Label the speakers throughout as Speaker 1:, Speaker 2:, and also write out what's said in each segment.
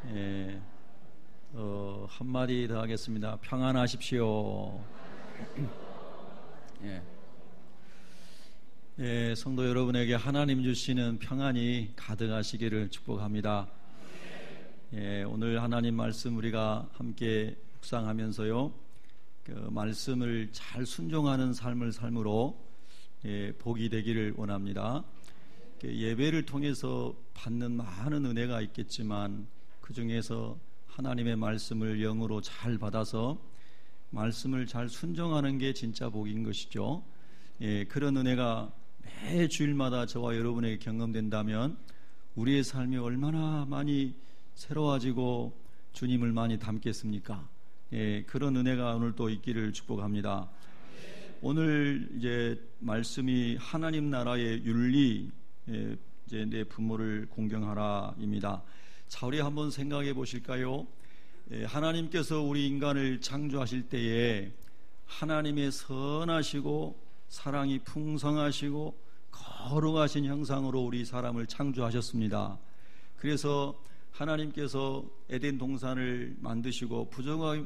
Speaker 1: 예, 한마디 더 하겠습니다. 평안하십시오. 예. 예, 성도 여러분에게 하나님 주시는 평안이 가득하시기를 축복합니다. 예, 오늘 하나님 말씀 우리가 함께 묵상하면서요, 그 말씀을 잘 순종하는 삶을 삶으로 복이 되기를 원합니다. 예배를 통해서 받는 많은 은혜가 있겠지만 그 중에서 하나님의 말씀을 영으로 잘 받아서 말씀을 잘 순종하는 게 진짜 복인 것이죠. 그런 은혜가 매 주일마다 저와 여러분에게 경험된다면 우리의 삶이 얼마나 많이 새로워지고 주님을 많이 닮겠습니까? 그런 은혜가 오늘 또 있기를 축복합니다. 오늘 이제 말씀이 하나님 나라의 윤리, 이제 내 부모를 공경하라입니다. 자, 우리 한번 생각해 보실까요? 하나님께서 우리 인간을 창조하실 때에 하나님의 선하시고 사랑이 풍성하시고 거룩하신 형상으로 우리 사람을 창조하셨습니다. 그래서 하나님께서 에덴 동산을 만드시고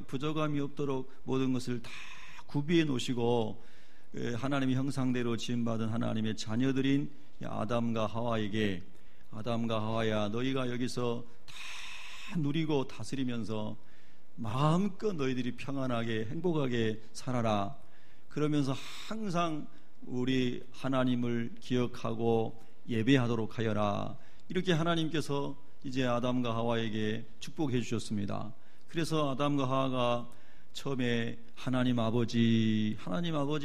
Speaker 1: 부족함이 없도록 모든 것을 다 구비해 놓으시고 하나님의 형상대로 지음받은 하나님의 자녀들인 아담과 하와에게, 아담과 하와야, 너희가 여기서 다 누리고 다스리면서 마음껏 너희들이 평안하게 행복하게 살아라. 그러면서 항상 우리 하나님을 기억하고 예배하도록 하여라. 이렇게 하나님께서 이제 아담과 하와에게 축복해 주셨습니다. 그래서 아담과 하와가 처음에 하나님 아버지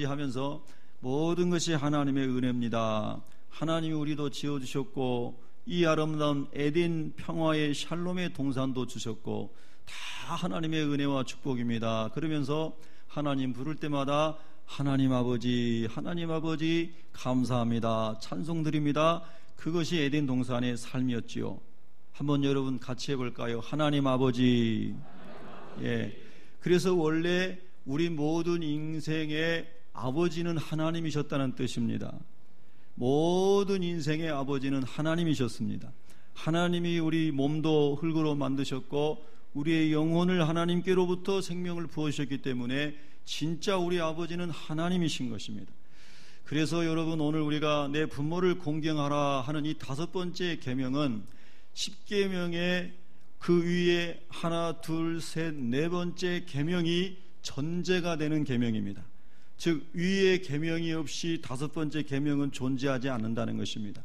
Speaker 1: 하면서 모든 것이 하나님의 은혜입니다. 하나님이 우리도 지어주셨고 이 아름다운 에덴 평화의 샬롬의 동산도 주셨고 다 하나님의 은혜와 축복입니다. 그러면서 하나님 부를 때마다 하나님 아버지 감사합니다, 찬송드립니다. 그것이 에덴 동산의 삶이었지요. 한번 여러분 같이 해볼까요? 하나님 아버지. 예. 그래서 원래 우리 모든 인생의 아버지는 하나님이셨다는 뜻입니다. 모든 인생의 아버지는 하나님이셨습니다. 하나님이 우리 몸도 흙으로 만드셨고 우리의 영혼을 하나님께로부터 생명을 부어주셨기 때문에 진짜 우리 아버지는 하나님이신 것입니다. 그래서 여러분, 오늘 우리가 내 부모를 공경하라 하는 이 5번째 계명은 10계명의 그 위에 하나, 둘, 셋, 4번째 계명이 전제가 되는 계명입니다. 즉 위에 계명이 없이 5번째 계명은 존재하지 않는다는 것입니다.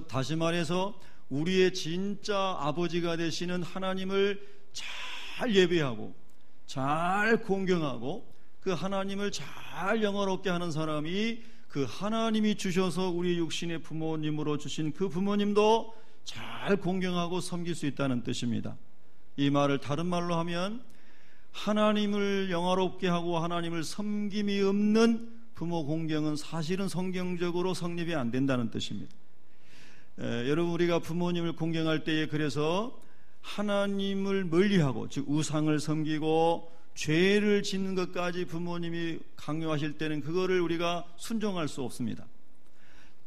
Speaker 1: 다시 말해서 우리의 진짜 아버지가 되시는 하나님을 잘 예배하고 잘 공경하고 그 하나님을 잘 영화롭게 하는 사람이 그 하나님이 주셔서 우리 육신의 부모님으로 주신 그 부모님도 잘 공경하고 섬길 수 있다는 뜻입니다. 이 말을 다른 말로 하면 하나님을 영화롭게 하고 하나님을 섬김이 없는 부모 공경은 사실은 성경적으로 성립이 안 된다는 뜻입니다. 여러분, 우리가 부모님을 공경할 때에 그래서 하나님을 멀리하고, 즉 우상을 섬기고 죄를 짓는 것까지 부모님이 강요하실 때는 그거를 우리가 순종할 수 없습니다.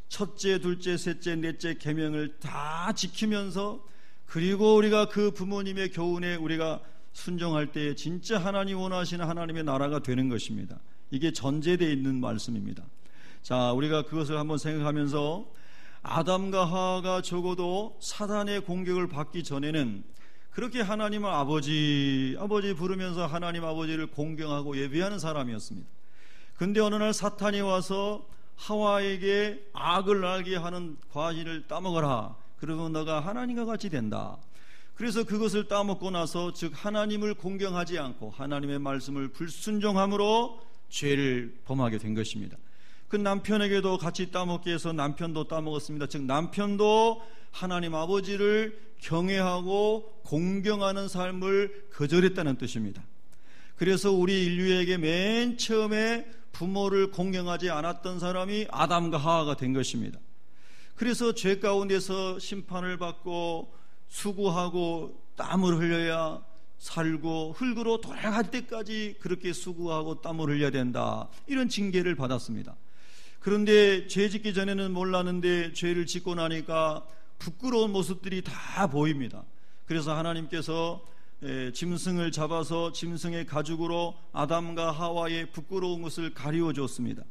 Speaker 1: 첫째, 둘째, 셋째, 넷째 계명을 다 지키면서 그리고 우리가 그 부모님의 교훈에 우리가 순종할 때에 진짜 하나님 원하시는 하나님의 나라가 되는 것입니다. 이게 전제되어 있는 말씀입니다. 자, 우리가 그것을 한번 생각하면서 아담과 하와가 적어도 사단의 공격을 받기 전에는 그렇게 하나님을 아버지 부르면서 하나님 아버지를 공경하고 예배하는 사람이었습니다. 근데 어느 날 사탄이 와서 하와에게 악을 알게 하는 과실을 따먹어라. 그러면 너가 하나님과 같이 된다. 그래서 그것을 따먹고 나서, 즉 하나님을 공경하지 않고 하나님의 말씀을 불순종함으로 죄를 범하게 된 것입니다. 그 남편에게도 같이 따먹게 해서 남편도 따먹었습니다. 즉 남편도 하나님 아버지를 경외하고 공경하는 삶을 거절했다는 뜻입니다. 그래서 우리 인류에게 맨 처음에 부모를 공경하지 않았던 사람이 아담과 하와가 된 것입니다. 그래서 죄 가운데서 심판을 받고 수고하고 땀을 흘려야 살고 흙으로 돌아갈 때까지 그렇게 수고하고 땀을 흘려야 된다, 이런 징계를 받았습니다. 그런데 죄 짓기 전에는 몰랐는데 죄를 짓고 나니까 부끄러운 모습들이 다 보입니다. 그래서 하나님께서 짐승을 잡아서 짐승의 가죽으로 아담과 하와의 부끄러운 것을 가리워 줬습니다.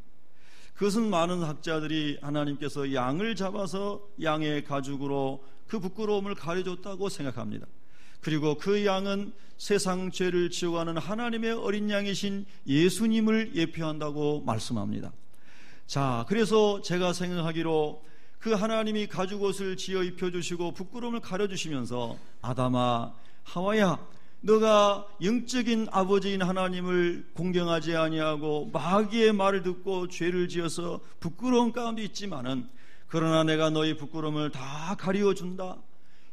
Speaker 1: 그것은 많은 학자들이 하나님께서 양을 잡아서 양의 가죽으로 그 부끄러움을 가려줬다고 생각합니다. 그리고 그 양은 세상 죄를 지어가는 하나님의 어린 양이신 예수님을 예표한다고 말씀합니다. 자, 그래서 제가 생각하기로 그 하나님이 가죽옷을 지어 입혀주시고 부끄러움을 가려주시면서 아담아, 하와야, 너가 영적인 아버지인 하나님을 공경하지 아니하고 마귀의 말을 듣고 죄를 지어서 부끄러운 가운데 있지만은, 그러나 내가 너희 부끄러움을 다 가리워준다.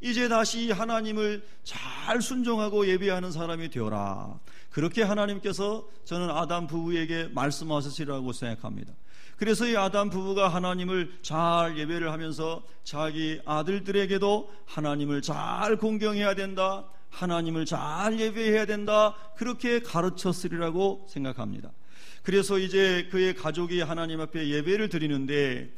Speaker 1: 이제 다시 하나님을 잘 순종하고 예배하는 사람이 되어라. 그렇게 하나님께서 저는 아담 부부에게 말씀하셨으리라고 생각합니다. 그래서 이 아담 부부가 하나님을 잘 예배를 하면서 자기 아들들에게도 하나님을 잘 공경해야 된다, 하나님을 잘 예배해야 된다, 그렇게 가르쳤으리라고 생각합니다. 그래서 이제 그의 가족이 하나님 앞에 예배를 드리는데,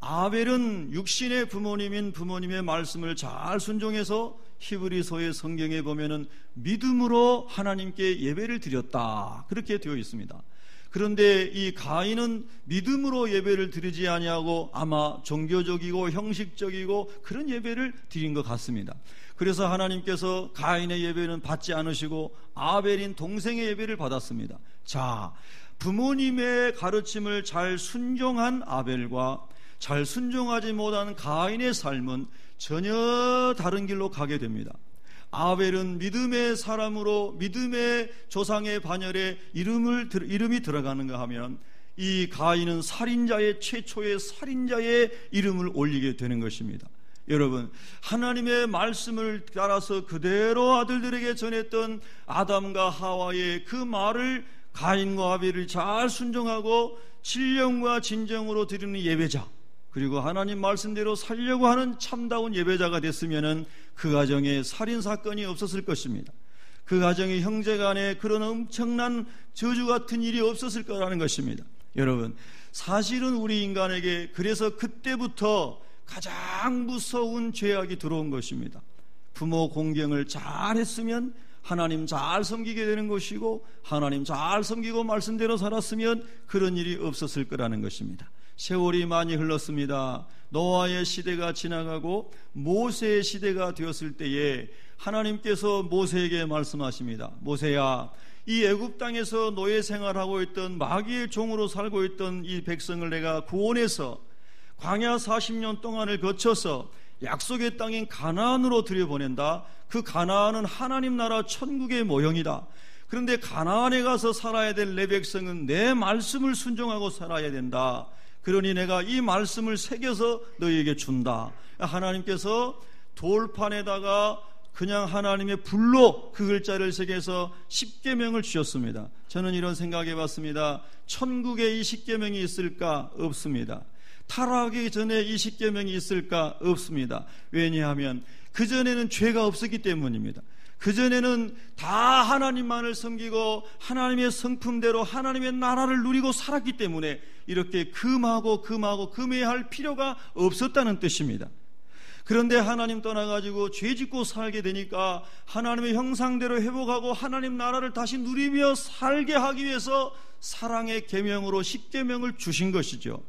Speaker 1: 아벨은 육신의 부모님인 부모님의 말씀을 잘 순종해서 히브리서의 성경에 보면은 믿음으로 하나님께 예배를 드렸다, 그렇게 되어 있습니다. 그런데 이 가인은 믿음으로 예배를 드리지 아니하고 아마 종교적이고 형식적이고 그런 예배를 드린 것 같습니다. 그래서 하나님께서 가인의 예배는 받지 않으시고 아벨인 동생의 예배를 받았습니다. 자, 부모님의 가르침을 잘 순종한 아벨과 잘 순종하지 못한 가인의 삶은 전혀 다른 길로 가게 됩니다. 아벨은 믿음의 사람으로 믿음의 조상의 반열에 이름이 들어가는가 하면, 이 가인은 살인자의 최초의 살인자의 이름을 올리게 되는 것입니다. 여러분, 하나님의 말씀을 따라서 그대로 아들들에게 전했던 아담과 하와의 그 말을 가인과 아벨이 잘 순종하고 신령과 진정으로 드리는 예배자, 그리고 하나님 말씀대로 살려고 하는 참다운 예배자가 됐으면은 그 가정에 살인사건이 없었을 것입니다. 그 가정의 형제간에 그런 엄청난 저주 같은 일이 없었을 거라는 것입니다. 여러분, 사실은 우리 인간에게 그래서 그때부터 가장 무서운 죄악이 들어온 것입니다. 부모 공경을 잘 했으면 하나님 잘 섬기게 되는 것이고, 하나님 잘 섬기고 말씀대로 살았으면 그런 일이 없었을 거라는 것입니다. 세월이 많이 흘렀습니다. 노아의 시대가 지나가고 모세의 시대가 되었을 때에 하나님께서 모세에게 말씀하십니다. 모세야, 이 애굽 땅에서 노예 생활하고 있던 마귀의 종으로 살고 있던 이 백성을 내가 구원해서 광야 40년 동안을 거쳐서 약속의 땅인 가나안으로 들여보낸다. 그 가나안은 하나님 나라 천국의 모형이다. 그런데 가나안에 가서 살아야 될 내 백성은 내 말씀을 순종하고 살아야 된다. 그러니 내가 이 말씀을 새겨서 너희에게 준다. 하나님께서 돌판에다가 그냥 하나님의 불로 그 글자를 새겨서 십계명을 주셨습니다. 저는 이런 생각해 봤습니다. 천국에 이 십계명이 있을까? 없습니다. 타락하기 전에 이 십계명이 있을까? 없습니다. 왜냐하면 그전에는 죄가 없었기 때문입니다. 그전에는 다 하나님만을 섬기고 하나님의 성품대로 하나님의 나라를 누리고 살았기 때문에 이렇게 금해할 필요가 없었다는 뜻입니다. 그런데 하나님 떠나가지고 죄짓고 살게 되니까 하나님의 형상대로 회복하고 하나님 나라를 다시 누리며 살게 하기 위해서 사랑의 계명으로 십계명을 주신 것이죠.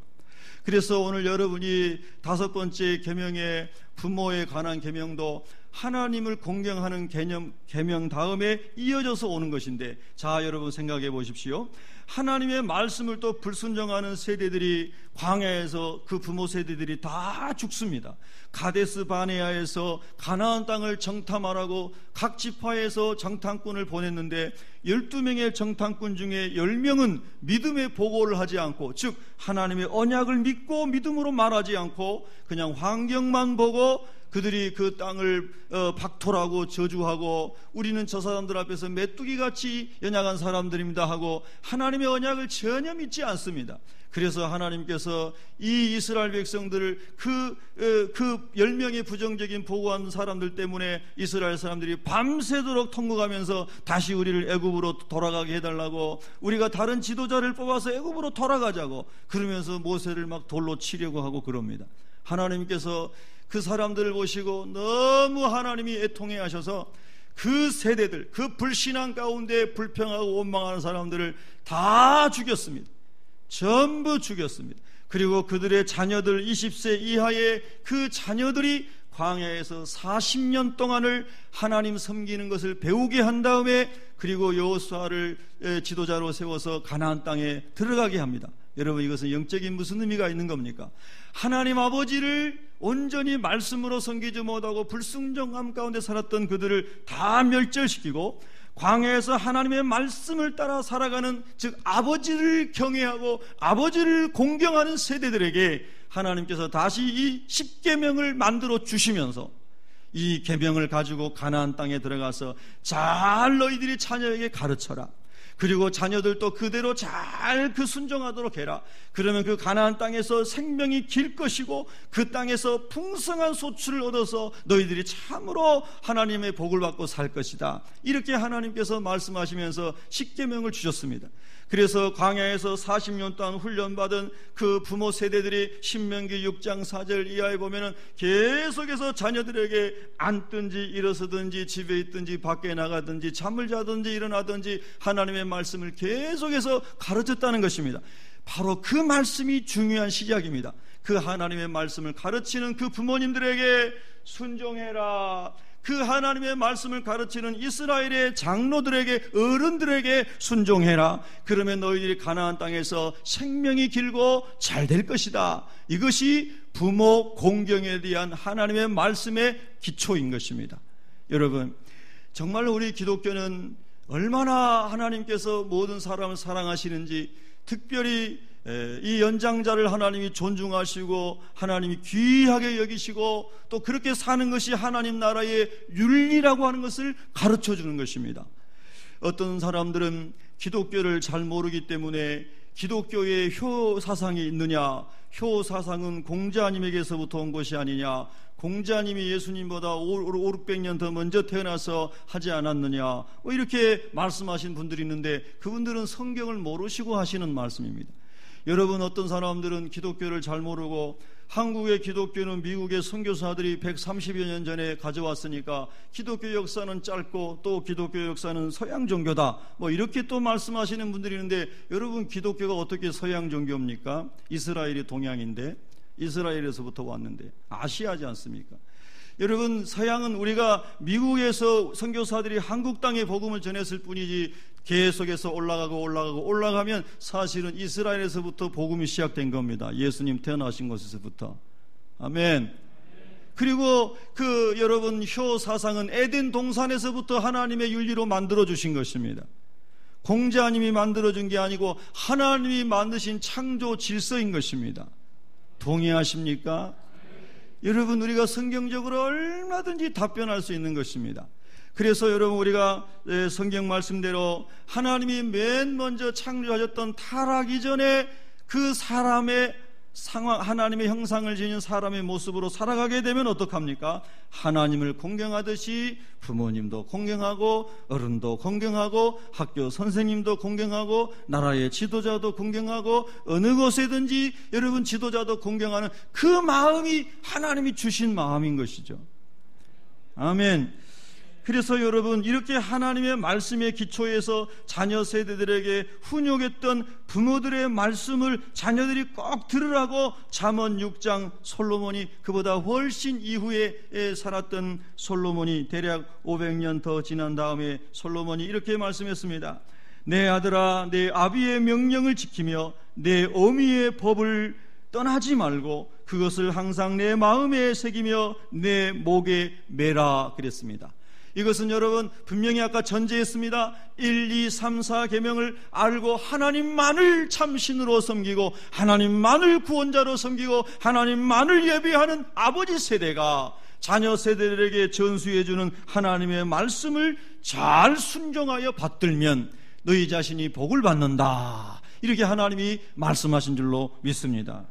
Speaker 1: 그래서 오늘 여러분이 5번째 계명의 부모에 관한 계명도 하나님을 공경하는 계명 다음에 이어져서 오는 것인데, 자, 여러분 생각해 보십시오. 하나님의 말씀을 또 불순종하는 세대들이 광야에서 그 부모 세대들이 다 죽습니다. 가데스 바네아에서 가나안 땅을 정탐하라고 각 지파에서 정탐꾼을 보냈는데 12명의 정탐꾼 중에 10명은 믿음의 보고를 하지 않고, 즉 하나님의 언약을 믿고 믿음으로 말하지 않고 그냥 환경만 보고 그들이 그 땅을 박토라고 저주하고 우리는 저 사람들 앞에서 메뚜기같이 연약한 사람들입니다 하고 하나님의 언약을 전혀 믿지 않습니다. 그래서 하나님께서 이 이스라엘 백성들을 그 10명의 부정적인 보고한 사람들 때문에 이스라엘 사람들이 밤새도록 통곡하면서 다시 우리를 애굽으로 돌아가게 해달라고, 우리가 다른 지도자를 뽑아서 애굽으로 돌아가자고 그러면서 모세를 막 돌로 치려고 하고 그럽니다. 하나님께서 그 사람들을 보시고 너무 하나님이 애통해 하셔서 그 세대들, 그 불신앙 가운데 불평하고 원망하는 사람들을 다 죽였습니다. 전부 죽였습니다. 그리고 그들의 자녀들, 20세 이하의 그 자녀들이 광야에서 40년 동안을 하나님 섬기는 것을 배우게 한 다음에 그리고 여호수아를 지도자로 세워서 가나안 땅에 들어가게 합니다. 여러분, 이것은 영적인 무슨 의미가 있는 겁니까? 하나님 아버지를 온전히 말씀으로 섬기지 못하고 불순종함 가운데 살았던 그들을 다 멸절시키고 광야에서 하나님의 말씀을 따라 살아가는, 즉 아버지를 경외하고 아버지를 공경하는 세대들에게 하나님께서 다시 이 10계명을 만들어 주시면서 이 계명을 가지고 가나안 땅에 들어가서 잘 너희들이 자녀에게 가르쳐라. 그리고 자녀들도 그대로 잘 그 순종하도록 해라. 그러면 그 가나안 땅에서 생명이 길 것이고 그 땅에서 풍성한 소출을 얻어서 너희들이 참으로 하나님의 복을 받고 살 것이다. 이렇게 하나님께서 말씀하시면서 십계명을 주셨습니다. 그래서 광야에서 40년 동안 훈련받은 그 부모 세대들이 신명기 6장 4절 이하에 보면은 계속해서 자녀들에게 앉든지 일어서든지 집에 있든지 밖에 나가든지 잠을 자든지 일어나든지 하나님의 말씀을 계속해서 가르쳤다는 것입니다. 바로 그 말씀이 중요한 시작입니다. 그 하나님의 말씀을 가르치는 그 부모님들에게 순종해라. 그 하나님의 말씀을 가르치는 이스라엘의 장로들에게, 어른들에게 순종해라. 그러면 너희들이 가나안 땅에서 생명이 길고 잘 될 것이다. 이것이 부모 공경에 대한 하나님의 말씀의 기초인 것입니다. 여러분, 정말로 우리 기독교는 얼마나 하나님께서 모든 사람을 사랑하시는지, 특별히 이 연장자를 하나님이 존중하시고 하나님이 귀하게 여기시고 또 그렇게 사는 것이 하나님 나라의 윤리라고 하는 것을 가르쳐 주는 것입니다. 어떤 사람들은 기독교를 잘 모르기 때문에 기독교에 효 사상이 있느냐, 효 사상은 공자님에게서부터 온 것이 아니냐, 공자님이 예수님보다 500년 더 먼저 태어나서 하지 않았느냐, 이렇게 말씀하신 분들이 있는데 그분들은 성경을 모르시고 하시는 말씀입니다. 여러분, 어떤 사람들은 기독교를 잘 모르고 한국의 기독교는 미국의 선교사들이 130여 년 전에 가져왔으니까 기독교 역사는 짧고 또 기독교 역사는 서양 종교다, 이렇게 또 말씀하시는 분들이 있는데, 여러분, 기독교가 어떻게 서양 종교입니까? 이스라엘이 동양인데, 이스라엘에서부터 왔는데 아시아지 않습니까? 여러분, 서양은 우리가 미국에서 선교사들이 한국 땅에 복음을 전했을 뿐이지 계속해서 올라가면 사실은 이스라엘에서부터 복음이 시작된 겁니다. 예수님 태어나신 곳에서부터. 아멘. 그리고 여러분, 효 사상은 에덴 동산에서부터 하나님의 윤리로 만들어 주신 것입니다. 공자님이 만들어 준 게 아니고 하나님이 만드신 창조 질서인 것입니다. 동의하십니까? 여러분, 우리가 성경적으로 얼마든지 답변할 수 있는 것입니다. 그래서 여러분, 우리가 성경 말씀대로 하나님이 맨 먼저 창조하셨던 타락 이전에 그 사람의 상황, 하나님의 형상을 지닌 사람의 모습으로 살아가게 되면 어떡합니까? 하나님을 공경하듯이 부모님도 공경하고 어른도 공경하고 학교 선생님도 공경하고 나라의 지도자도 공경하고 어느 곳에든지 여러분 지도자도 공경하는 그 마음이 하나님이 주신 마음인 것이죠. 아멘. 그래서 여러분, 이렇게 하나님의 말씀의 기초에서 자녀 세대들에게 훈육했던 부모들의 말씀을 자녀들이 꼭 들으라고 잠언 6장 솔로몬이, 그보다 훨씬 이후에 살았던 솔로몬이, 대략 500년 더 지난 다음에 솔로몬이 이렇게 말씀했습니다. 내 아들아, 내 아비의 명령을 지키며 내 어미의 법을 떠나지 말고 그것을 항상 내 마음에 새기며 내 목에 매라 그랬습니다. 이것은 여러분, 분명히 아까 전제했습니다. 1, 2, 3, 4 계명을 알고 하나님만을 참신으로 섬기고 하나님만을 구원자로 섬기고 하나님만을 예배하는 아버지 세대가 자녀 세대들에게 전수해주는 하나님의 말씀을 잘 순종하여 받들면 너희 자신이 복을 받는다, 이렇게 하나님이 말씀하신 줄로 믿습니다.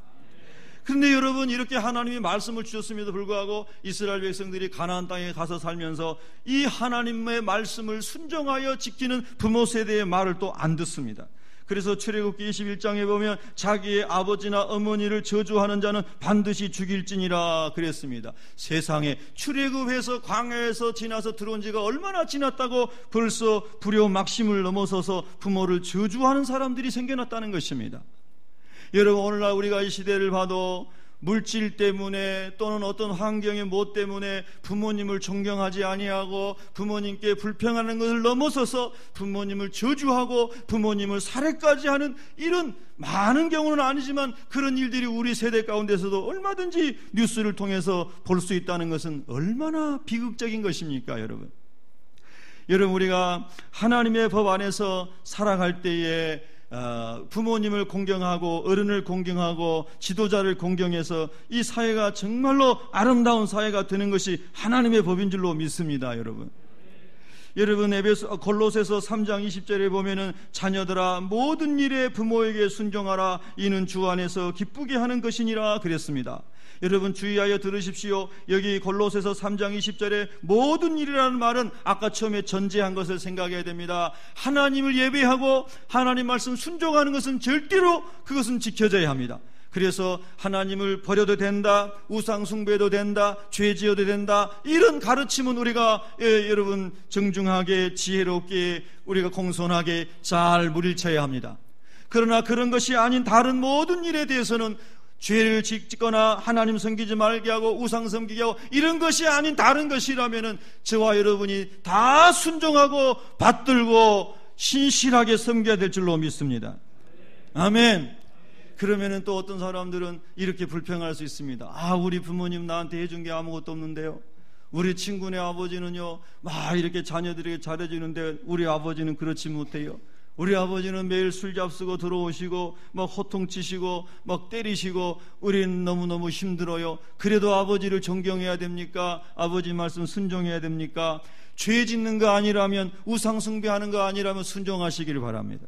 Speaker 1: 그런데 여러분, 이렇게 하나님이 말씀을 주셨음에도 불구하고 이스라엘 백성들이 가나안 땅에 가서 살면서 이 하나님의 말씀을 순종하여 지키는 부모 세대의 말을 또 안 듣습니다. 그래서 출애굽기 21장에 보면 자기의 아버지나 어머니를 저주하는 자는 반드시 죽일지니라 그랬습니다. 세상에 출애굽해서 광야에서 지나서 들어온 지가 얼마나 지났다고 벌써 불효 막심을 넘어서서 부모를 저주하는 사람들이 생겨났다는 것입니다. 여러분, 오늘날 우리가 이 시대를 봐도 물질 때문에 또는 어떤 환경의 못 때문에 부모님을 존경하지 아니하고 부모님께 불평하는 것을 넘어서서 부모님을 저주하고 부모님을 살해까지 하는 이런 많은 경우는 아니지만 그런 일들이 우리 세대 가운데서도 얼마든지 뉴스를 통해서 볼 수 있다는 것은 얼마나 비극적인 것입니까, 여러분? 여러분, 우리가 하나님의 법 안에서 살아갈 때에 부모님을 공경하고 어른을 공경하고 지도자를 공경해서 이 사회가 정말로 아름다운 사회가 되는 것이 하나님의 법인 줄로 믿습니다. 여러분, 골로새서 3장 20절에 보면은 자녀들아 모든 일에 부모에게 순종하라 이는 주 안에서 기쁘게 하는 것이니라 그랬습니다. 여러분, 주의하여 들으십시오. 여기 골로새서 3장 20절에 모든 일이라는 말은 아까 처음에 전제한 것을 생각해야 됩니다. 하나님을 예배하고 하나님 말씀 순종하는 것은 절대로 그것은 지켜져야 합니다. 그래서 하나님을 버려도 된다, 우상 숭배도 된다, 죄 지어도 된다, 이런 가르침은 우리가 여러분 정중하게 지혜롭게 우리가 공손하게 잘 물리쳐야 합니다. 그러나 그런 것이 아닌 다른 모든 일에 대해서는 죄를 짓거나 하나님 섬기지 말게 하고 우상 섬기게 하고 이런 것이 아닌 다른 것이라면은 저와 여러분이 다 순종하고 받들고 신실하게 섬겨야 될 줄로 믿습니다. 아멘. 그러면은 또 어떤 사람들은 이렇게 불평할 수 있습니다. 우리 부모님 나한테 해준 게 아무것도 없는데요, 우리 친구네 아버지는요 막 이렇게 자녀들에게 잘해주는데 우리 아버지는 그렇지 못해요. 우리 아버지는 매일 술 잡수고 들어오시고 막 호통치시고 막 때리시고 우리는 너무너무 힘들어요. 그래도 아버지를 존경해야 됩니까? 아버지 말씀 순종해야 됩니까? 죄 짓는 거 아니라면, 우상 숭배하는 거 아니라면 순종하시기를 바랍니다.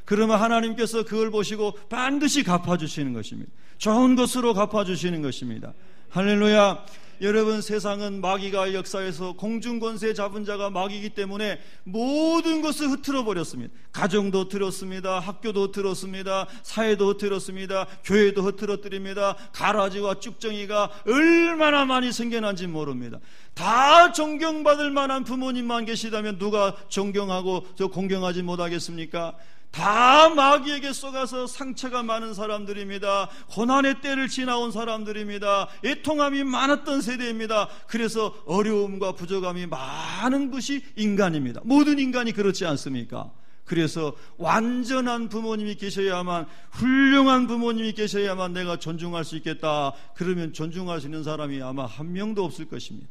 Speaker 1: 그러면 하나님께서 그걸 보시고 반드시 갚아주시는 것입니다. 좋은 것으로 갚아주시는 것입니다. 할렐루야. 여러분, 세상은 마귀가 역사에서 공중권세 잡은 자가 마귀이기 때문에 모든 것을 흐트러 버렸습니다. 가정도 흐트렀습니다. 학교도 흐트렀습니다. 사회도 흐트렀습니다. 교회도 흐트러뜨립니다. 가라지와 쭉정이가 얼마나 많이 생겨난지 모릅니다. 다 존경받을 만한 부모님만 계시다면 누가 존경하고 저 공경하지 못하겠습니까? 다 마귀에게 쏘가서 상처가 많은 사람들입니다. 고난의 때를 지나온 사람들입니다. 애통함이 많았던 세대입니다. 그래서 어려움과 부족함이 많은 것이 인간입니다. 모든 인간이 그렇지 않습니까? 그래서 완전한 부모님이 계셔야만, 훌륭한 부모님이 계셔야만 내가 존중할 수 있겠다. 그러면 존중할 수 있는 사람이 아마 한 명도 없을 것입니다.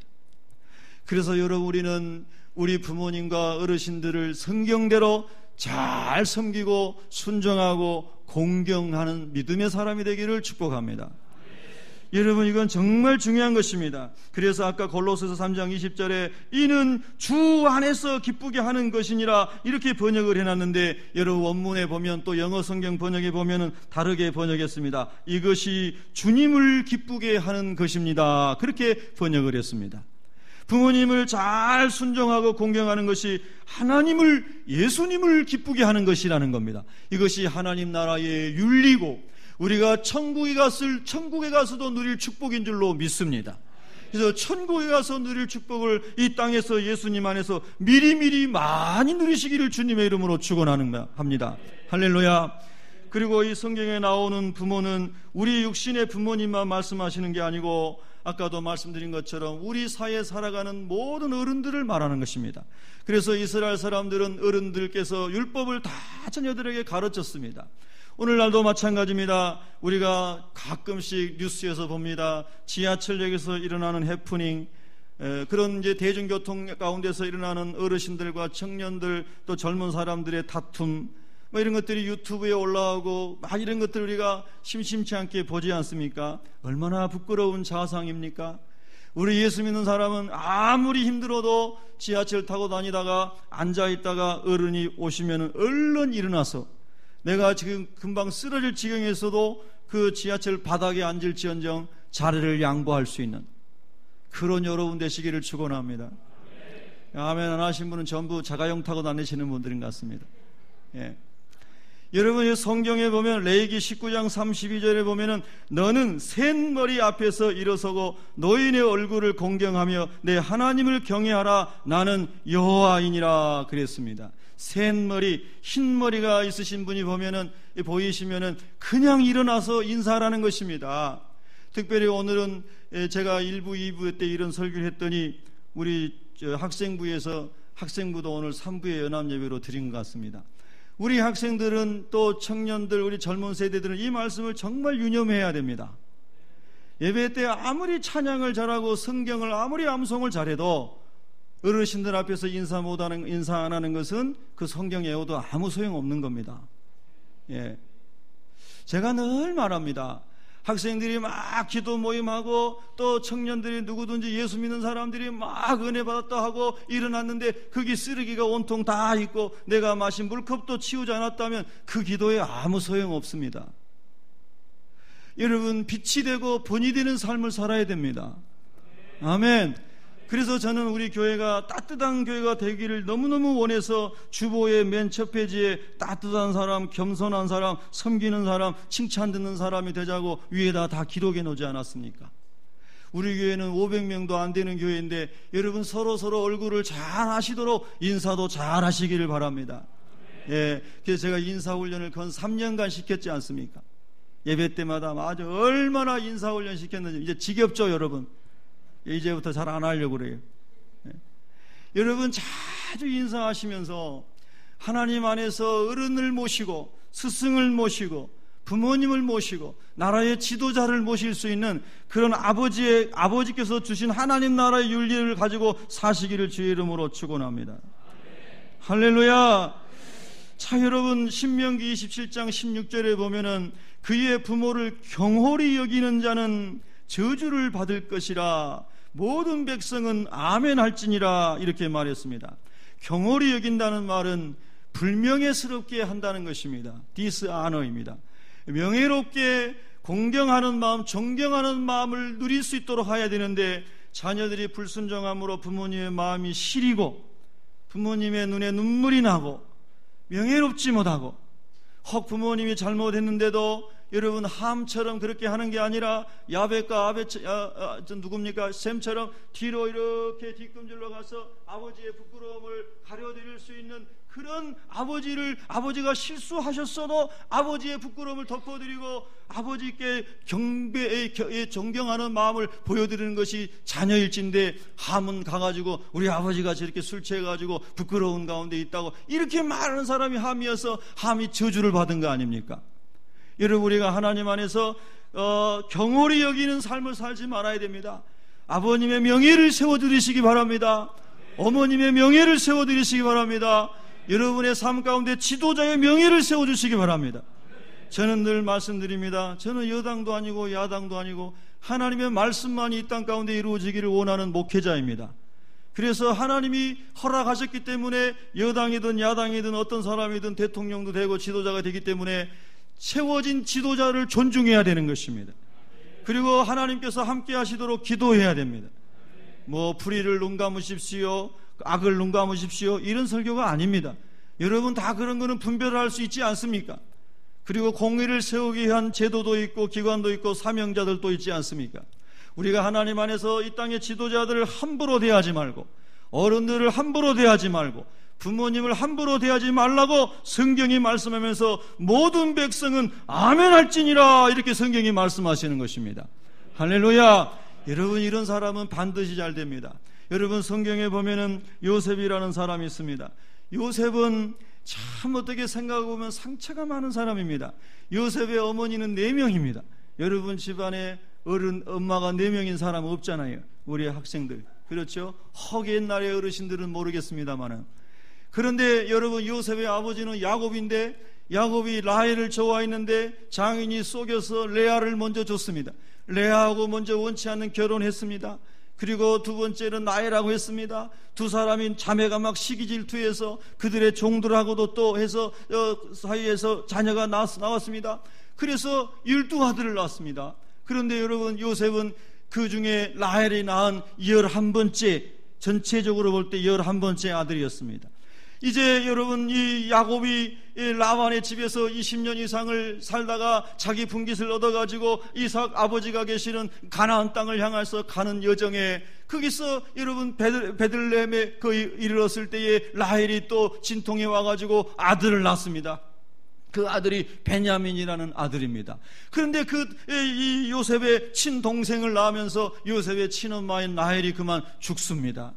Speaker 1: 그래서 여러분, 우리는 우리 부모님과 어르신들을 성경대로 잘 섬기고 순종하고 공경하는 믿음의 사람이 되기를 축복합니다. 여러분, 이건 정말 중요한 것입니다. 그래서 아까 골로새서 3장 20절에 이는 주 안에서 기쁘게 하는 것이니라 이렇게 번역을 해놨는데, 여러분 원문에 보면 또 영어 성경 번역에 보면은 다르게 번역했습니다. 이것이 주님을 기쁘게 하는 것입니다. 그렇게 번역을 했습니다. 부모님을 잘 순종하고 공경하는 것이 예수님을 기쁘게 하는 것이라는 겁니다. 이것이 하나님 나라의 윤리고 우리가 천국에 가서도 누릴 축복인 줄로 믿습니다. 그래서 천국에 가서 누릴 축복을 이 땅에서 예수님 안에서 미리미리 많이 누리시기를 주님의 이름으로 축원합니다. 할렐루야. 그리고 이 성경에 나오는 부모는 우리 육신의 부모님만 말씀하시는 게 아니고 아까도 말씀드린 것처럼 우리 사회에 살아가는 모든 어른들을 말하는 것입니다. 그래서 이스라엘 사람들은 어른들께서 율법을 다 자녀들에게 가르쳤습니다. 오늘날도 마찬가지입니다. 우리가 가끔씩 뉴스에서 봅니다. 지하철역에서 일어나는 해프닝, 그런 이제 대중교통 가운데서 일어나는 어르신들과 청년들 또 젊은 사람들의 다툼, 이런 것들이 유튜브에 올라오고 이런 것들 우리가 심심치 않게 보지 않습니까? 얼마나 부끄러운 자상입니까? 우리 예수 믿는 사람은 아무리 힘들어도 지하철 타고 다니다가 앉아있다가 어른이 오시면 얼른 일어나서 내가 지금 금방 쓰러질 지경에서도 그 지하철 바닥에 앉을지언정 자리를 양보할 수 있는 그런 여러분 되시기를 축원합니다. 아멘 안 하신 분은 전부 자가용 타고 다니시는 분들인 것 같습니다. 예. 여러분 성경에 보면 레위기 19장 32절에 보면은 너는 셋머리 앞에서 일어서고 노인의 얼굴을 공경하며 내 하나님을 경외하라 나는 여호와이니라 그랬습니다. 셋머리, 흰머리가 있으신 분이 보이시면은 그냥 일어나서 인사하라는 것입니다. 특별히 오늘은 제가 1부, 2부 때 이런 설교를 했더니 우리 학생부에서 학생부도 오늘 3부의 연합예배로 드린 것 같습니다. 우리 학생들은 또 청년들, 우리 젊은 세대들은 이 말씀을 정말 유념해야 됩니다. 예배 때 아무리 찬양을 잘하고 성경을 아무리 암송을 잘해도 어르신들 앞에서 인사 안 하는 것은 그 성경 외워도 아무 소용없는 겁니다. 예. 제가 늘 말합니다. 학생들이 막 기도 모임하고 또 청년들이 누구든지 예수 믿는 사람들이 막 은혜 받았다 하고 일어났는데 거기 쓰레기가 온통 다 있고 내가 마신 물컵도 치우지 않았다면 그 기도에 아무 소용없습니다. 여러분 빛이 되고 본이 되는 삶을 살아야 됩니다. 아멘. 그래서 저는 우리 교회가 따뜻한 교회가 되기를 너무너무 원해서 주보의 맨 첫 페이지에 따뜻한 사람, 겸손한 사람, 섬기는 사람, 칭찬 듣는 사람이 되자고 위에다 다 기록해 놓지 않았습니까? 우리 교회는 500명도 안 되는 교회인데 여러분 서로 얼굴을 잘 하시도록 인사도 잘 하시기를 바랍니다. 예, 그래서 제가 인사훈련을 건 3년간 시켰지 않습니까? 예배 때마다 아주 얼마나 인사훈련 시켰는지 이제 지겹죠 여러분? 이제부터 잘 안 하려고 그래요. 네. 여러분 자주 인사하시면서 하나님 안에서 어른을 모시고 스승을 모시고 부모님을 모시고 나라의 지도자를 모실 수 있는 그런 아버지께서 주신 하나님 나라의 윤리를 가지고 사시기를 주의 이름으로 축원합니다. 할렐루야. 자 여러분 신명기 27장 16절에 보면은 그의 부모를 경홀히 여기는 자는 저주를 받을 것이라 모든 백성은 아멘 할지니라 이렇게 말했습니다. 경홀히 여긴다는 말은 불명예스럽게 한다는 것입니다. 디스아너입니다. 명예롭게 공경하는 마음, 존경하는 마음을 누릴 수 있도록 해야 되는데 자녀들이 불순종함으로 부모님의 마음이 시리고 부모님의 눈에 눈물이 나고 명예롭지 못하고 혹 부모님이 잘못했는데도 여러분 함처럼 그렇게 하는 게 아니라 야벳과 누굽니까? 셈처럼 뒤로 이렇게 뒷금질로 가서 아버지의 부끄러움을 가려드릴 수 있는 그런 아버지가 실수하셨어도 아버지의 부끄러움을 덮어드리고 아버지께 존경하는 마음을 보여드리는 것이 자녀일진데 함은 가가지고 우리 아버지가 저렇게 술 취해가지고 부끄러운 가운데 있다고 이렇게 말하는 사람이 함이어서 함이 저주를 받은 거 아닙니까? 여러분 우리가 하나님 안에서 경홀히 여기는 삶을 살지 말아야 됩니다. 아버님의 명예를 세워드리시기 바랍니다. 어머님의 명예를 세워드리시기 바랍니다. 여러분의 삶 가운데 지도자의 명예를 세워주시기 바랍니다. 저는 늘 말씀드립니다. 저는 여당도 아니고 야당도 아니고 하나님의 말씀만이 이 땅 가운데 이루어지기를 원하는 목회자입니다. 그래서 하나님이 허락하셨기 때문에 여당이든 야당이든 어떤 사람이든 대통령도 되고 지도자가 되기 때문에 세워진 지도자를 존중해야 되는 것입니다. 그리고 하나님께서 함께 하시도록 기도해야 됩니다. 불의를 눈 감으십시오, 악을 눈 감으십시오 이런 설교가 아닙니다. 여러분 다 그런 거는 분별을 할 수 있지 않습니까? 그리고 공의를 세우기 위한 제도도 있고 기관도 있고 사명자들도 있지 않습니까? 우리가 하나님 안에서 이 땅의 지도자들을 함부로 대하지 말고 어른들을 함부로 대하지 말고 부모님을 함부로 대하지 말라고 성경이 말씀하면서 모든 백성은 아멘 할지니라 이렇게 성경이 말씀하시는 것입니다. 할렐루야. 여러분 이런 사람은 반드시 잘 됩니다. 여러분 성경에 보면은 요셉이라는 사람이 있습니다. 요셉은 참 어떻게 생각해보면 상처가 많은 사람입니다. 요셉의 어머니는 4명입니다. 여러분 집안에 엄마가 4명인 사람 없잖아요. 우리 학생들 그렇죠? 혹 옛날의 어르신들은 모르겠습니다만은 그런데 여러분 요셉의 아버지는 야곱인데 야곱이 라헬을 좋아했는데 장인이 속여서 레아를 먼저 줬습니다. 레아하고 먼저 원치 않는 결혼했습니다. 그리고 두 번째는 라헬하고 했습니다. 두 사람인 자매가 막 시기 질투해서 그들의 종들하고도 또 해서 사이에서 자녀가 나왔습니다. 그래서 12아들을 낳았습니다. 그런데 여러분 요셉은 그 중에 라헬이 낳은 11번째 전체적으로 볼 때 11번째 아들이었습니다. 이제 여러분, 이 야곱이 라반의 집에서 20년 이상을 살다가 자기 분깃을 얻어가지고 이삭 아버지가 계시는 가나안 땅을 향해서 가는 여정에, 거기서 여러분 베들레헴에 거의 이르렀을 때에 라헬이 또 진통에 와가지고 아들을 낳습니다. 그 아들이 베냐민이라는 아들입니다. 그런데 이 요셉의 친동생을 낳으면서 요셉의 친엄마인 라헬이 그만 죽습니다.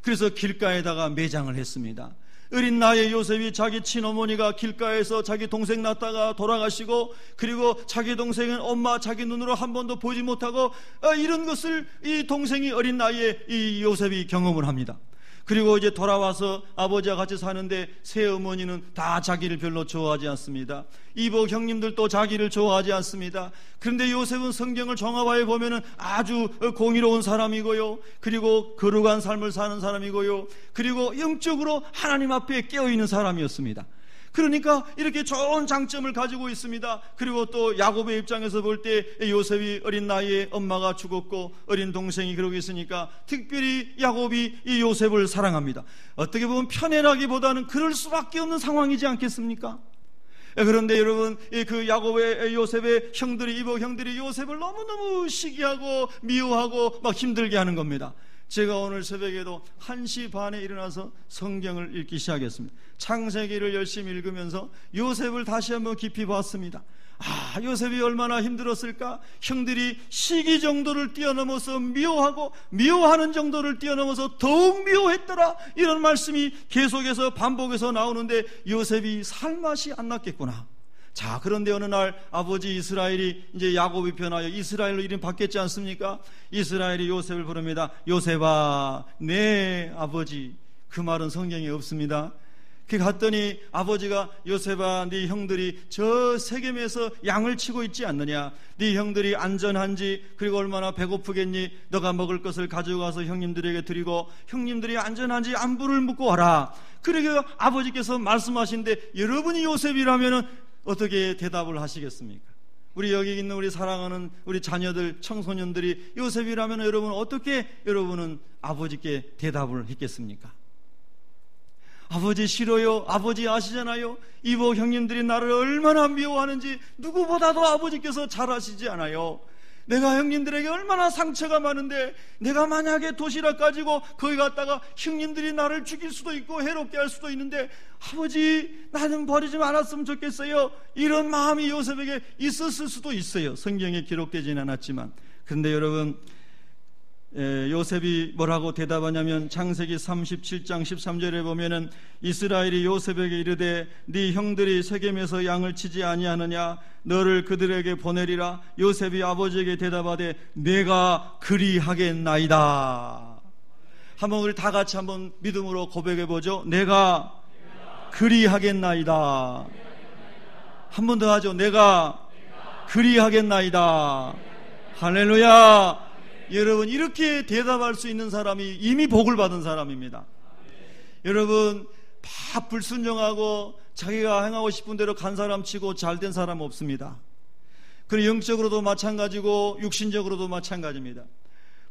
Speaker 1: 그래서 길가에다가 매장을 했습니다. 어린 나이에 요셉이 자기 친어머니가 길가에서 자기 동생 낳다가 돌아가시고, 그리고 자기 동생은 엄마 자기 눈으로 한 번도 보지 못하고, 이런 것을 이 동생이 어린 나이에 이 요셉이 경험을 합니다. 그리고 이제 돌아와서 아버지와 같이 사는데 새어머니는 다 자기를 별로 좋아하지 않습니다. 이복 형님들도 자기를 좋아하지 않습니다. 그런데 요셉은 성경을 종합하여 보면은 아주 공의로운 사람이고요, 그리고 거룩한 삶을 사는 사람이고요, 그리고 영적으로 하나님 앞에 깨어있는 사람이었습니다. 그러니까 이렇게 좋은 장점을 가지고 있습니다. 그리고 또 야곱의 입장에서 볼 때 요셉이 어린 나이에 엄마가 죽었고 어린 동생이 그러고 있으니까 특별히 야곱이 이 요셉을 사랑합니다. 어떻게 보면 편애라기보다는 그럴 수밖에 없는 상황이지 않겠습니까? 그런데 여러분, 그 야곱의 요셉의 형들이, 이복 형들이 요셉을 너무너무 시기하고 미워하고 막 힘들게 하는 겁니다. 제가 오늘 새벽에도 1시 반에 일어나서 성경을 읽기 시작했습니다. 창세기를 열심히 읽으면서 요셉을 다시 한번 깊이 봤습니다. 요셉이 얼마나 힘들었을까? 형들이 시기 정도를 뛰어넘어서 미워하고 미워하는 정도를 뛰어넘어서 더욱 미워했더라, 이런 말씀이 계속해서 반복해서 나오는데 요셉이 살맛이 안 났겠구나. 자, 그런데 어느 날 아버지 이스라엘이 이제 야곱이 변하여 이스라엘로 이름 바뀌었지 않습니까? 이스라엘이 요셉을 부릅니다. 요셉아, 내 아버지. 그 말은 성경에 없습니다. 그 갔더니 아버지가 요셉아, 네 형들이 저 세겜에서 양을 치고 있지 않느냐? 네 형들이 안전한지, 그리고 얼마나 배고프겠니? 너가 먹을 것을 가져가서 형님들에게 드리고 형님들이 안전한지 안부를 묻고 와라. 그러니까 아버지께서 말씀하신데, 여러분이 요셉이라면은 어떻게 대답을 하시겠습니까? 우리 여기 있는 우리 사랑하는 우리 자녀들, 청소년들이 요셉이라면 여러분 어떻게 여러분은 아버지께 대답을 했겠습니까? 아버지 싫어요. 아버지 아시잖아요. 이복 형님들이 나를 얼마나 미워하는지 누구보다도 아버지께서 잘 아시지 않아요? 내가 형님들에게 얼마나 상처가 많은데, 내가 만약에 도시락 가지고 거기 갔다가 형님들이 나를 죽일 수도 있고 해롭게 할 수도 있는데, 아버지 나는 버리지 말았으면 좋겠어요. 이런 마음이 요셉에게 있었을 수도 있어요. 성경에 기록되지는 않았지만. 그런데 여러분, 요셉이 뭐라고 대답하냐면 창세기 37장 13절에 보면은 이스라엘이 요셉에게 이르되 네 형들이 세겜에서 양을 치지 아니하느냐? 너를 그들에게 보내리라. 요셉이 아버지에게 대답하되 내가 그리하겠나이다. 한번 우리 다 같이 한번 믿음으로 고백해 보죠. 내가 그리하겠나이다. 한 번 더 하죠. 내가 그리하겠나이다. 할렐루야. 여러분, 이렇게 대답할 수 있는 사람이 이미 복을 받은 사람입니다. 여러분, 다 불순종하고 자기가 행하고 싶은 대로 간 사람 치고 잘된 사람 없습니다. 그리고 영적으로도 마찬가지고 육신적으로도 마찬가지입니다.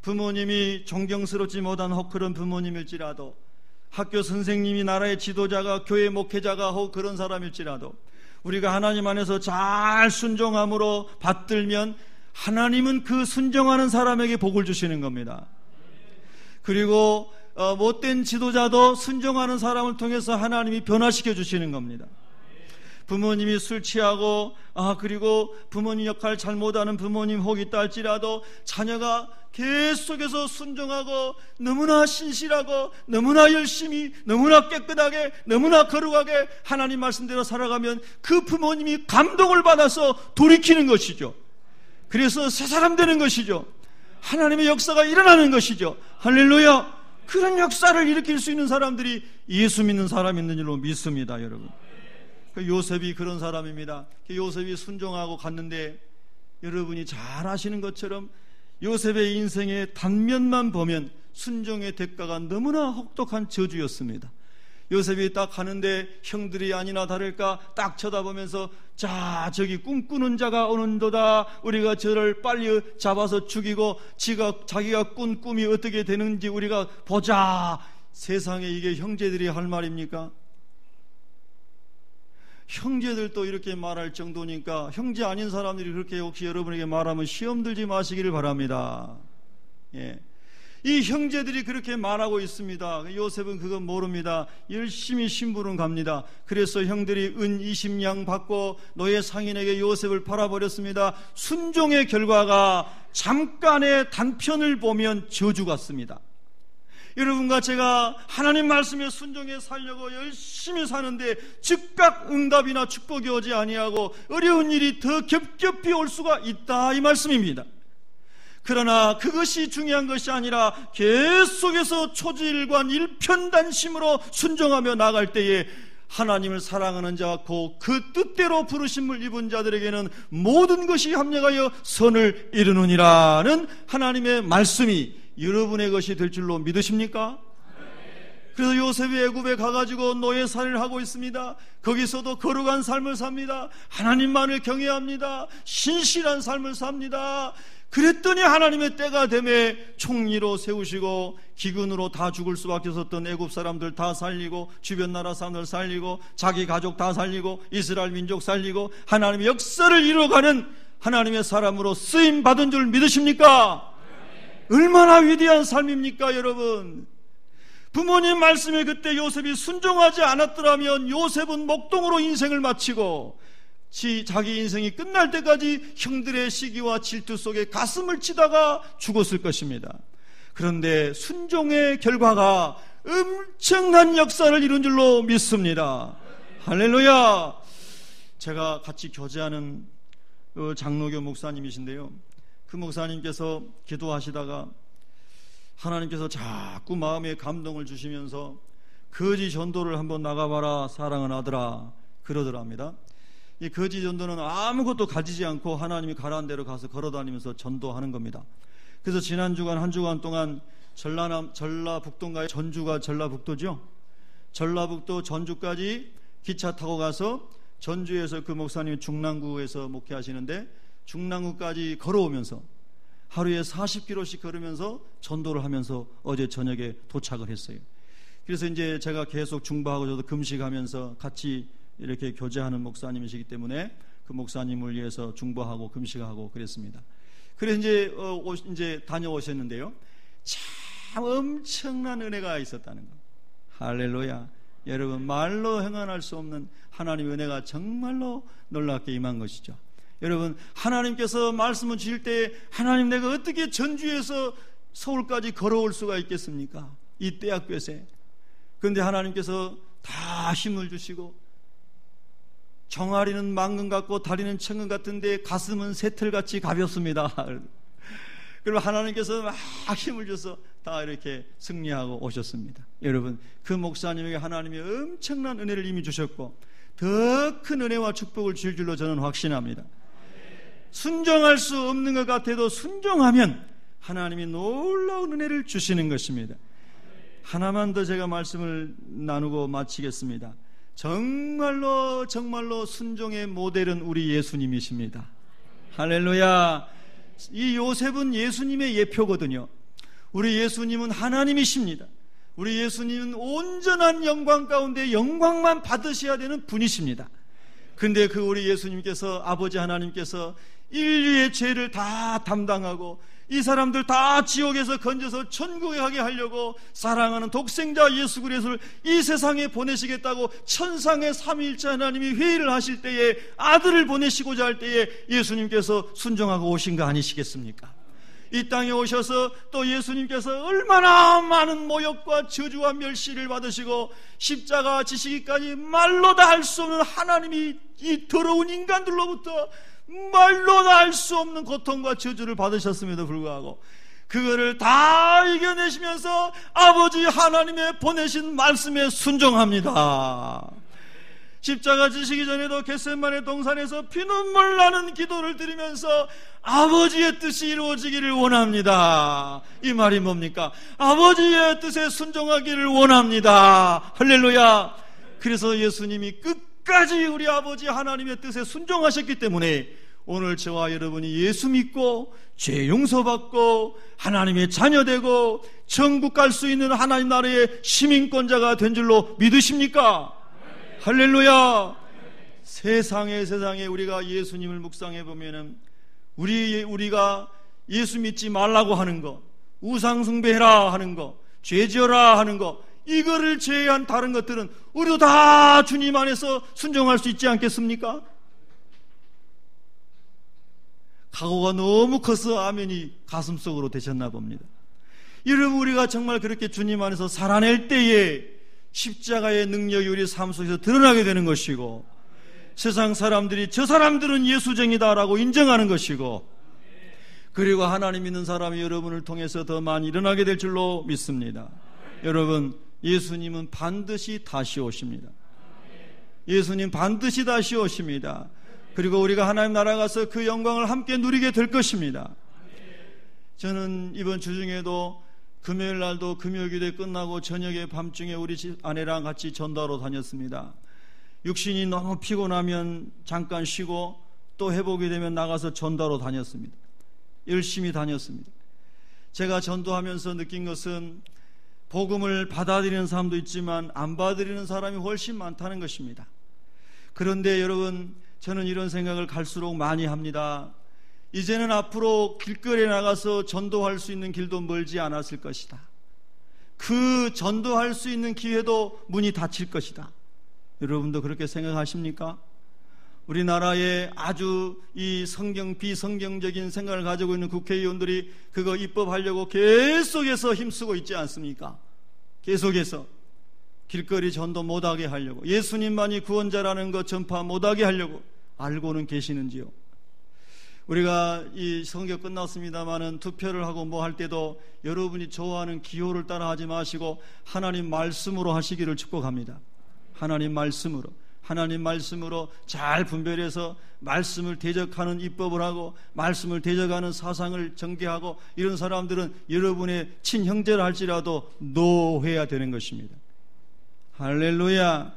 Speaker 1: 부모님이 존경스럽지 못한 혹 그런 부모님일지라도, 학교 선생님이 나라의 지도자가 교회 목회자가 혹 그런 사람일지라도, 우리가 하나님 안에서 잘 순종함으로 받들면 하나님은 그 순종하는 사람에게 복을 주시는 겁니다. 그리고 못된 지도자도 순종하는 사람을 통해서 하나님이 변화시켜 주시는 겁니다. 부모님이 술 취하고 그리고 부모님 역할 잘못하는 부모님 혹 있다 할지라도 자녀가 계속해서 순종하고 너무나 신실하고 너무나 열심히 너무나 깨끗하게 너무나 거룩하게 하나님 말씀대로 살아가면 그 부모님이 감동을 받아서 돌이키는 것이죠. 그래서 새 사람 되는 것이죠. 하나님의 역사가 일어나는 것이죠. 할렐루야. 그런 역사를 일으킬 수 있는 사람들이 예수 믿는 사람이 있는 줄로 믿습니다. 여러분, 요셉이 그런 사람입니다. 요셉이 순종하고 갔는데, 여러분이 잘 아시는 것처럼 요셉의 인생의 단면만 보면 순종의 대가가 너무나 혹독한 저주였습니다. 요셉이 딱 가는데 형들이 아니나 다를까 딱 쳐다보면서 자, 저기 꿈꾸는 자가 오는도다. 우리가 저를 빨리 잡아서 죽이고 자기가 꾼 꿈이 어떻게 되는지 우리가 보자. 세상에 이게 형제들이 할 말입니까? 형제들도 이렇게 말할 정도니까 형제 아닌 사람들이 그렇게 혹시 여러분에게 말하면 시험 들지 마시기를 바랍니다. 예. 이 형제들이 그렇게 말하고 있습니다. 요셉은 그건 모릅니다. 열심히 심부름 갑니다. 그래서 형들이 은 20냥 받고 노예 상인에게 요셉을 팔아버렸습니다. 순종의 결과가 잠깐의 단편을 보면 저주 같습니다. 여러분과 제가 하나님 말씀에 순종해 살려고 열심히 사는데 즉각 응답이나 축복이 오지 아니하고 어려운 일이 더 겹겹이 올 수가 있다, 이 말씀입니다. 그러나 그것이 중요한 것이 아니라 계속해서 초지일관 일편단심으로 순종하며 나갈 때에 하나님을 사랑하는 자와 그 뜻대로 부르심을 입은 자들에게는 모든 것이 합력하여 선을 이루느니라는 하나님의 말씀이 여러분의 것이 될 줄로 믿으십니까? 그래서 요셉이 애굽에 가가지고 노예살이를 하고 있습니다. 거기서도 거룩한 삶을 삽니다. 하나님만을 경외합니다. 신실한 삶을 삽니다. 그랬더니 하나님의 때가 되매 총리로 세우시고 기근으로 다 죽을 수밖에 없었던 애굽 사람들 다 살리고 주변 나라 사람들 살리고 자기 가족 다 살리고 이스라엘 민족 살리고 하나님의 역사를 이루어가는 하나님의 사람으로 쓰임받은 줄 믿으십니까? 얼마나 위대한 삶입니까, 여러분? 부모님 말씀에 그때 요셉이 순종하지 않았더라면 요셉은 목동으로 인생을 마치고 자기 인생이 끝날 때까지 형들의 시기와 질투 속에 가슴을 치다가 죽었을 것입니다. 그런데 순종의 결과가 엄청난 역사를 이룬 줄로 믿습니다. 할렐루야. 제가 같이 교제하는 장로교 목사님이신데요, 그 목사님께서 기도하시다가 하나님께서 자꾸 마음에 감동을 주시면서 거지 전도를 한번 나가봐라 사랑하는 아들아 그러더랍니다. 이 거지 전도는 아무것도 가지지 않고 하나님이 가라는 대로 가서 걸어다니면서 전도하는 겁니다. 그래서 지난 주간 한 주간 동안 전라북도인가요? 전주가 전라북도죠. 전라북도 전주까지 기차 타고 가서 전주에서 그 목사님이 중랑구에서 목회하시는데 중랑구까지 걸어오면서 하루에 40km씩 걸으면서 전도를 하면서 어제 저녁에 도착을 했어요. 그래서 이제 제가 계속 중보하고 저도 금식하면서 같이 이렇게 교제하는 목사님이시기 때문에 그 목사님을 위해서 중보하고 금식하고 그랬습니다. 그래서 이제 다녀오셨는데요, 참 엄청난 은혜가 있었다는 거. 할렐루야. 여러분, 말로 행한할 수 없는 하나님의 은혜가 정말로 놀랍게 임한 것이죠. 여러분, 하나님께서 말씀을 주실 때 하나님 내가 어떻게 전주에서 서울까지 걸어올 수가 있겠습니까? 이 떼약볕에. 그런데 하나님께서 다 힘을 주시고 정아리는 망금 같고 다리는 천금 같은데 가슴은 새털같이 가볍습니다. 그리고 하나님께서 막 힘을 줘서 다 이렇게 승리하고 오셨습니다. 여러분, 그 목사님에게 하나님이 엄청난 은혜를 이미 주셨고 더 큰 은혜와 축복을 주실 줄로 저는 확신합니다. 순종할 수 없는 것 같아도 순종하면 하나님이 놀라운 은혜를 주시는 것입니다. 하나만 더 제가 말씀을 나누고 마치겠습니다. 정말로 순종의 모델은 우리 예수님이십니다. 할렐루야. 이 요셉은 예수님의 예표거든요. 우리 예수님은 하나님이십니다. 우리 예수님은 온전한 영광 가운데 영광만 받으셔야 되는 분이십니다. 근데 그 우리 예수님께서, 아버지 하나님께서 인류의 죄를 다 담당하고 이 사람들 다 지옥에서 건져서 천국에 가게 하려고 사랑하는 독생자 예수 그리스도를 이 세상에 보내시겠다고 천상의 삼위일체 하나님이 회의를 하실 때에 아들을 보내시고자 할 때에 예수님께서 순종하고 오신 거 아니시겠습니까? 이 땅에 오셔서 또 예수님께서 얼마나 많은 모욕과 저주와 멸시를 받으시고 십자가 지시기까지 말로 다 할 수 없는 하나님이 이 더러운 인간들로부터 말로 다 할 수 없는 고통과 저주를 받으셨음에도 불구하고 그거를 다 이겨내시면서 아버지 하나님의 보내신 말씀에 순종합니다. 십자가 지시기 전에도 겟세마네 동산에서 피눈물 나는 기도를 드리면서 아버지의 뜻이 이루어지기를 원합니다. 이 말이 뭡니까? 아버지의 뜻에 순종하기를 원합니다. 할렐루야. 그래서 예수님이 끝까지 우리 아버지 하나님의 뜻에 순종하셨기 때문에 오늘 저와 여러분이 예수 믿고 죄 용서받고 하나님의 자녀되고 천국 갈 수 있는 하나님 나라의 시민권자가 된 줄로 믿으십니까? 할렐루야. 세상에 우리가 예수님을 묵상해 보면은 우리가 예수 믿지 말라고 하는 거, 우상 숭배해라 하는 거, 죄 지어라 하는 거, 이거를 제외한 다른 것들은 우리도 다 주님 안에서 순종할 수 있지 않겠습니까? 각오가 너무 커서 아멘이 가슴속으로 되셨나 봅니다. 여러분, 우리가 정말 그렇게 주님 안에서 살아낼 때에 십자가의 능력이 우리 삶 속에서 드러나게 되는 것이고, 세상 사람들이 저 사람들은 예수쟁이다라고 인정하는 것이고, 그리고 하나님 믿는 사람이 여러분을 통해서 더 많이 일어나게 될 줄로 믿습니다. 여러분, 예수님은 반드시 다시 오십니다. 예수님 반드시 다시 오십니다. 그리고 우리가 하나님 나라 가서 그 영광을 함께 누리게 될 것입니다. 저는 이번 주 중에도 금요일 날도 금요기도회 끝나고 저녁에 밤중에 우리 집 아내랑 같이 전도하러 다녔습니다. 육신이 너무 피곤하면 잠깐 쉬고 또 회복이 되면 나가서 전도하러 다녔습니다. 열심히 다녔습니다. 제가 전도하면서 느낀 것은 복음을 받아들이는 사람도 있지만 안 받아들이는 사람이 훨씬 많다는 것입니다. 그런데 여러분, 저는 이런 생각을 갈수록 많이 합니다. 이제는 앞으로 길거리에 나가서 전도할 수 있는 길도 멀지 않았을 것이다. 그 전도할 수 있는 기회도 문이 닫힐 것이다. 여러분도 그렇게 생각하십니까? 우리나라에 아주 이 비성경적인 생각을 가지고 있는 국회의원들이 그거 입법하려고 계속해서 힘쓰고 있지 않습니까? 계속해서 길거리 전도 못하게 하려고, 예수님만이 구원자라는 것 전파 못하게 하려고 알고는 계시는지요? 우리가 이 선교 끝났습니다마는 투표를 하고 뭐 할 때도 여러분이 좋아하는 기호를 따라하지 마시고 하나님 말씀으로 하시기를 축복합니다. 하나님 말씀으로 잘 분별해서 말씀을 대적하는 입법을 하고 말씀을 대적하는 사상을 전개하고, 이런 사람들은 여러분의 친형제라 할지라도 노해야 되는 것입니다. 할렐루야.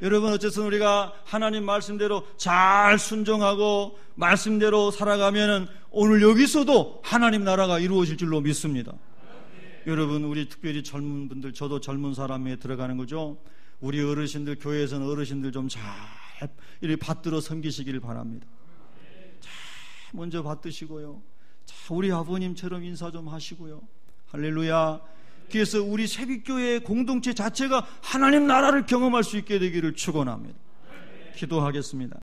Speaker 1: 여러분, 어쨌든 우리가 하나님 말씀대로 잘 순종하고 말씀대로 살아가면은 오늘 여기서도 하나님 나라가 이루어질 줄로 믿습니다. 여러분, 우리 특별히 젊은 분들, 저도 젊은 사람에 들어가는 거죠. 우리 어르신들, 교회에서는 어르신들 좀 잘 이렇게 받들어 섬기시기를 바랍니다. 자, 먼저 받드시고요. 자, 우리 아버님처럼 인사 좀 하시고요. 할렐루야. 그래서 우리 새빛교회 공동체 자체가 하나님 나라를 경험할 수 있게 되기를 축원합니다. 기도하겠습니다.